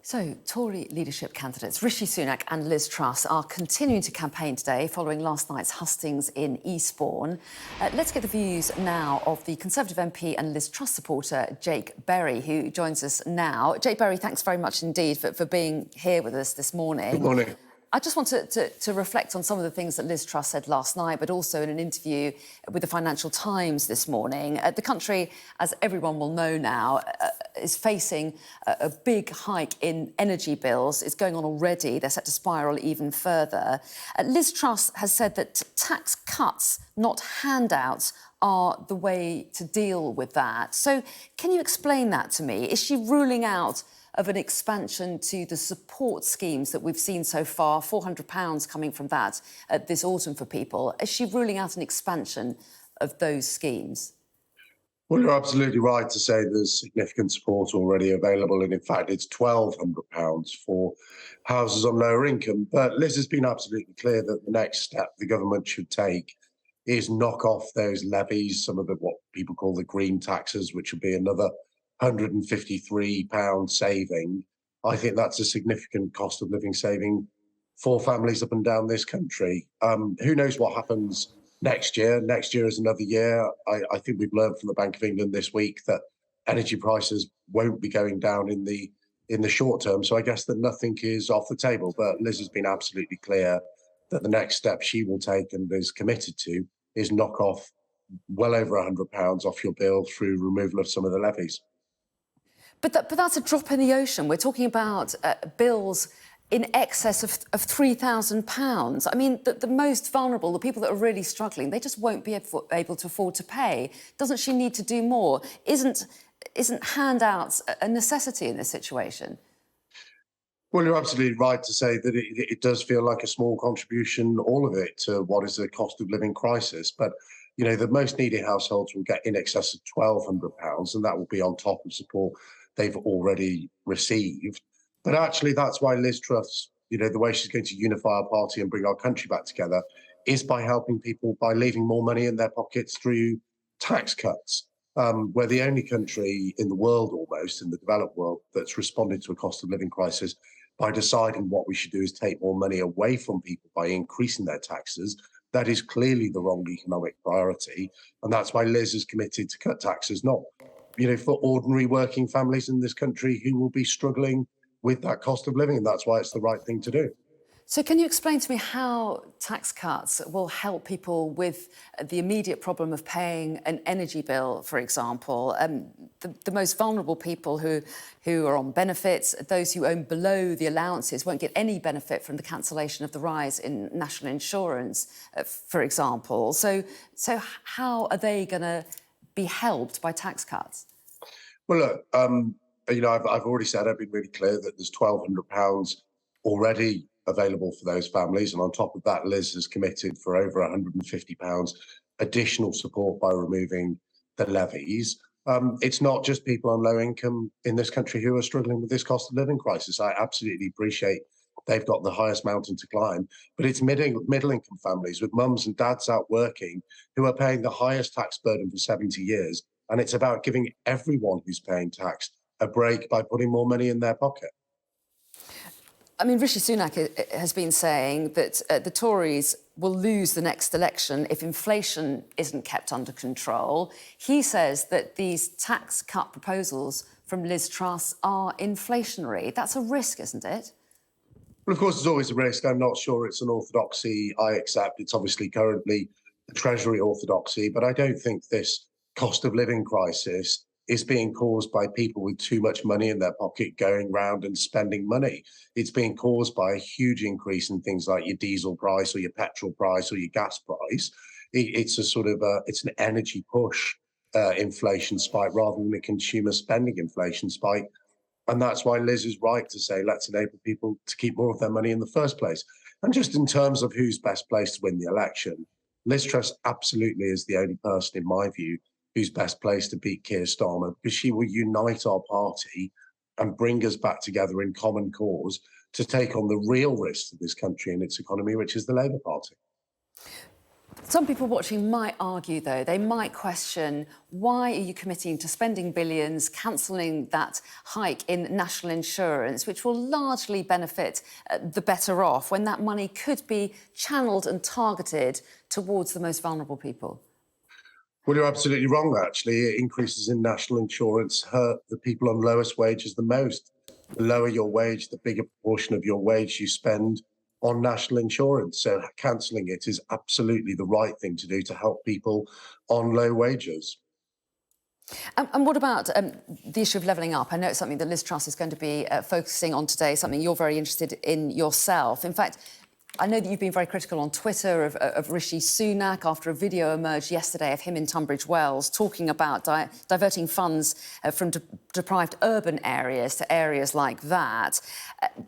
So, Tory leadership candidates Rishi Sunak and Ms Truss are continuing to campaign today following last night's hustings in Eastbourne. Let's get the views now of the Conservative MP and Ms Truss supporter Jake Berry, who joins us now. Jake Berry, thanks very much indeed for being here with us this morning. Good morning. I just want to reflect on some of the things that Ms Truss said last night, but also in an interview with the Financial Times this morning. The country, as everyone will know now, is facing a big hike in energy bills. It's going on already. They're set to spiral even further. Liz Truss has said that tax cuts, not handouts, are the way to deal with that. So can you explain that to me? Is she ruling out of an expansion to the support schemes that we've seen so far, £400 coming from that this autumn for people? Is she ruling out an expansion of those schemes? Well, you're absolutely right to say there's significant support already available, and in fact, it's £1,200 for houses on lower income. But Liz has been absolutely clear that the next step the government should take is knock off those levies, some of what people call the green taxes, which would be another £153 saving. I think that's a significant cost of living saving for families up and down this country. Who knows what happens next year? Next year is another year. I think we've learned from the Bank of England this week that energy prices won't be going down in the short term. So I guess that nothing is off the table. But Liz has been absolutely clear that the next step she will take and is committed to is knock off well over £100 off your bill through removal of some of the levies. But that's a drop in the ocean. We're talking about bills in excess of £3,000. I mean, the most vulnerable, the people that are really struggling, they just won't be able to afford to pay. Doesn't she need to do more? Isn't handouts a necessity in this situation? Well, you're absolutely right to say that it does feel like a small contribution, all of it, to what is a cost of living crisis. But, you know, the most needy households will get in excess of £1,200, and that will be on top of support they've already received. But actually, that's why Liz Truss, you know, the way she's going to unify our party and bring our country back together is by helping people, by leaving more money in their pockets through tax cuts. We're the only country in the world, almost, in the developed world, that's responded to a cost of living crisis by deciding what we should do is take more money away from people by increasing their taxes. That is clearly the wrong economic priority. And that's why Liz is committed to cut taxes, not, you know, for ordinary working families in this country who will be struggling with that cost of living. And that's why it's the right thing to do. So can you explain to me how tax cuts will help people with the immediate problem of paying an energy bill, for example? The most vulnerable people who are on benefits, those who own below the allowances, won't get any benefit from the cancellation of the rise in national insurance, for example. So how are they going to be helped by tax cuts? Well, look, you know, I've already said, I've been really clear that there's £1,200 already available for those families. And on top of that, Liz has committed for over £150 additional support by removing the levies. It's not just people on low income in this country who are struggling with this cost of living crisis. I absolutely appreciate they've got the highest mountain to climb, but it's middle income families with mums and dads out working who are paying the highest tax burden for 70 years. And it's about giving everyone who's paying tax a break by putting more money in their pocket. I mean, Rishi Sunak has been saying that the Tories will lose the next election if inflation isn't kept under control. He says that these tax cut proposals from Liz Truss are inflationary. That's a risk, isn't it? Well, of course, there's always a risk. I'm not sure it's an orthodoxy I accept. It's obviously currently the Treasury orthodoxy, but I don't think this cost of living crisis is being caused by people with too much money in their pocket going round and spending money. It's being caused by a huge increase in things like your diesel price or your petrol price or your gas price. It's a sort of it's an energy push inflation spike rather than a consumer spending inflation spike. And that's why Liz is right to say, let's enable people to keep more of their money in the first place. And just in terms of who's best placed to win the election, Liz Truss absolutely is the only person, in my view, who's best placed to beat Keir Starmer, because she will unite our party and bring us back together in common cause to take on the real risks of this country and its economy, which is the Labour Party. Some people watching might argue, though, they might question, why are you committing to spending billions, cancelling that hike in national insurance, which will largely benefit the better off, when that money could be channelled and targeted towards the most vulnerable people? Well, you're absolutely wrong, actually. Increases in national insurance hurt the people on lowest wages the most. The lower your wage, the bigger proportion of your wage you spend on national insurance. So cancelling it is absolutely the right thing to do to help people on low wages. And what about the issue of levelling up? I know it's something that Liz Truss is going to be focusing on today, something you're very interested in yourself. In fact, I know that you've been very critical on Twitter of Rishi Sunak after a video emerged yesterday of him in Tunbridge Wells talking about diverting funds from deprived urban areas to areas like that.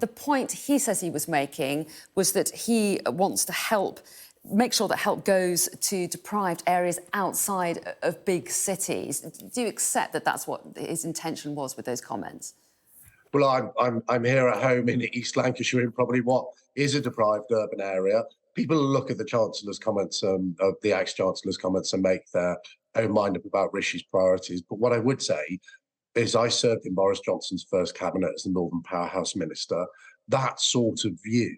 The point he says he was making was that he wants to make sure that help goes to deprived areas outside of big cities. Do you accept that that's what his intention was with those comments? Well, I'm here at home in East Lancashire, in probably what is a deprived urban area. People look at the Chancellor's comments, of the ex-Chancellor's comments, and make their own mind up about Rishi's priorities. But what I would say is, I served in Boris Johnson's first cabinet as the Northern Powerhouse Minister. That sort of view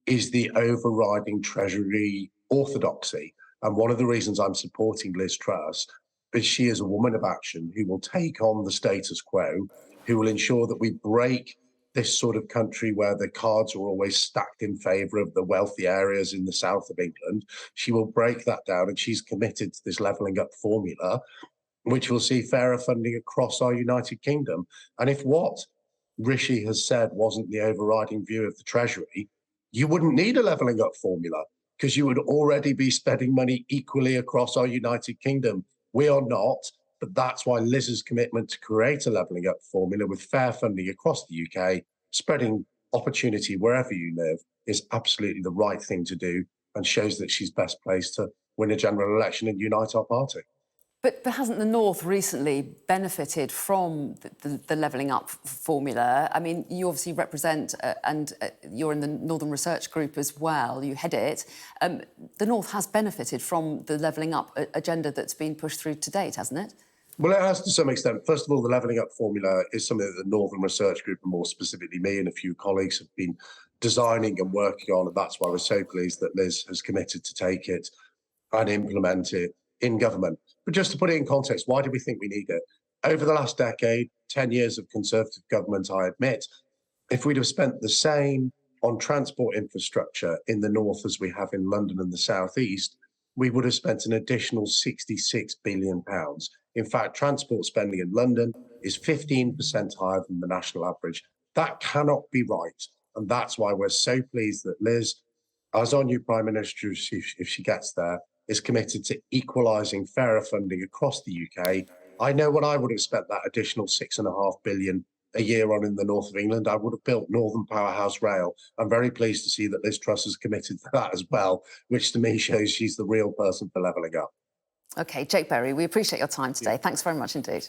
is the overriding Treasury orthodoxy. And one of the reasons I'm supporting Liz Truss is she is a woman of action who will take on the status quo, who will ensure that we break this sort of country where the cards are always stacked in favour of the wealthy areas in the south of England. She will break that down, and she's committed to this levelling up formula, which will see fairer funding across our United Kingdom. And if what Rishi has said wasn't the overriding view of the Treasury, you wouldn't need a levelling up formula, because you would already be spending money equally across our United Kingdom. We are not, but that's why Liz's commitment to create a levelling up formula with fair funding across the UK, spreading opportunity wherever you live, is absolutely the right thing to do, and shows that she's best placed to win a general election and unite our party. But hasn't the North recently benefited from the levelling up formula? I mean, you obviously represent and you're in the Northern Research Group as well, you head it. The North has benefited from the levelling up agenda that's been pushed through to date, hasn't it? Well, it has to some extent. First of all, the levelling up formula is something that the Northern Research Group, and more specifically me and a few colleagues, have been designing and working on. And that's why we're so pleased that Liz has committed to take it and implement it in government. But just to put it in context, why do we think we need it? Over the last decade, 10 years of Conservative government, I admit, if we'd have spent the same on transport infrastructure in the north as we have in London and the southeast, we would have spent an additional £66 billion. In fact, transport spending in London is 15% higher than the national average. That cannot be right. And that's why we're so pleased that Liz, as our new Prime Minister, if she gets there, is committed to equalising fairer funding across the UK. I know what I would have spent that additional £6.5 billion a year on in the north of England. I would have built Northern Powerhouse Rail. I'm very pleased to see that Liz Truss has committed to that as well, which to me shows she's the real person for levelling up. OK, Jake Berry, we appreciate your time today. Thanks very much indeed.